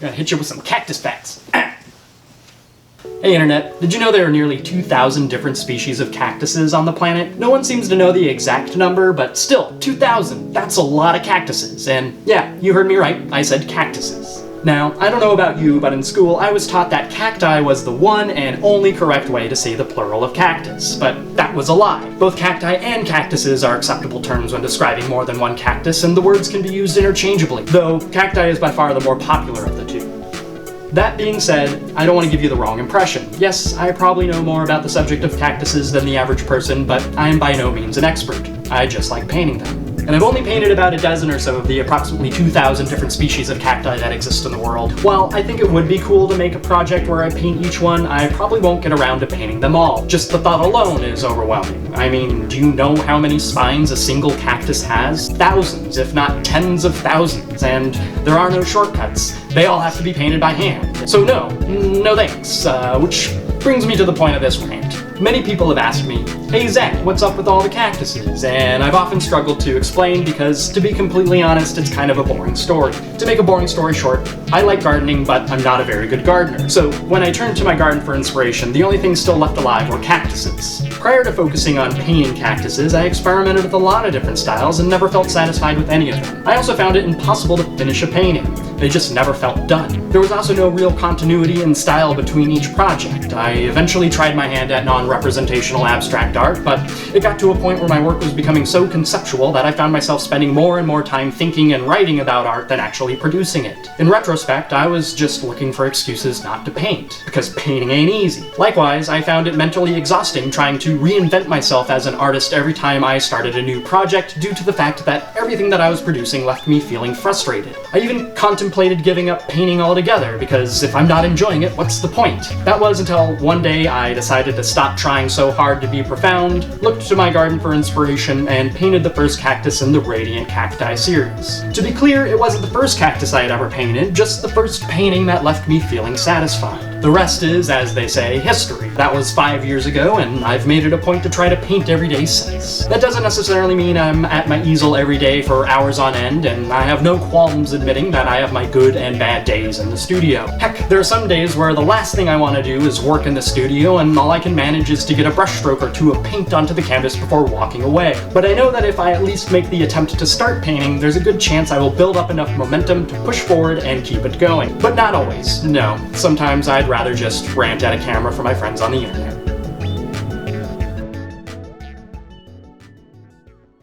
Gonna hit you with some cactus facts. Hey Internet, did you know there are nearly 2,000 different species of cactuses on the planet? No one seems to know the exact number, but still, 2,000! That's a lot of cactuses, and yeah, you heard me right, I said cactuses. Now, I don't know about you, but in school I was taught that cacti was the one and only correct way to say the plural of cactus, but that was a lie. Both cacti and cactuses are acceptable terms when describing more than one cactus, and the words can be used interchangeably, though cacti is by far the more popular of the two. That being said, I don't want to give you the wrong impression. Yes, I probably know more about the subject of cactuses than the average person, but I am by no means an expert. I just like painting them. And I've only painted about a dozen or so of the approximately 2,000 different species of cacti that exist in the world. While I think it would be cool to make a project where I paint each one, I probably won't get around to painting them all. Just the thought alone is overwhelming. I mean, do you know how many spines a single cactus has? Thousands, if not tens of thousands, and there are no shortcuts. They all have to be painted by hand. So no thanks, which brings me to the point of this rant. Many people have asked me, hey Zach, what's up with all the cactuses? And I've often struggled to explain because, to be completely honest, it's kind of a boring story. To make a boring story short, I like gardening, but I'm not a very good gardener. So when I turned to my garden for inspiration, the only things still left alive were cactuses. Prior to focusing on painting cactuses, I experimented with a lot of different styles and never felt satisfied with any of them. I also found it impossible to finish a painting. They just never felt done. There was also no real continuity in style between each project. I eventually tried my hand at non-representational abstract art, but it got to a point where my work was becoming so conceptual that I found myself spending more and more time thinking and writing about art than actually producing it. In retrospect, I was just looking for excuses not to paint, because painting ain't easy. Likewise, I found it mentally exhausting trying to reinvent myself as an artist every time I started a new project due to the fact that everything that I was producing left me feeling frustrated. I even contemplated giving up painting altogether, because if I'm not enjoying it, what's the point? That was until one day I decided to stop trying so hard to be profound, looked to my garden for inspiration, and painted the first cactus in the Radiant Cacti series. To be clear, it wasn't the first cactus I had ever painted, just the first painting that left me feeling satisfied. The rest is, as they say, history. That was 5 years ago, and I've made it a point to try to paint every day since. That doesn't necessarily mean I'm at my easel every day for hours on end, and I have no qualms admitting that I have my good and bad days in the studio. Heck, there are some days where the last thing I want to do is work in the studio, and all I can manage is to get a brushstroke or two of paint onto the canvas before walking away. But I know that if I at least make the attempt to start painting, there's a good chance I will build up enough momentum to push forward and keep it going. But not always, no. Sometimes I'd rather just rant at a camera for my friends on the internet.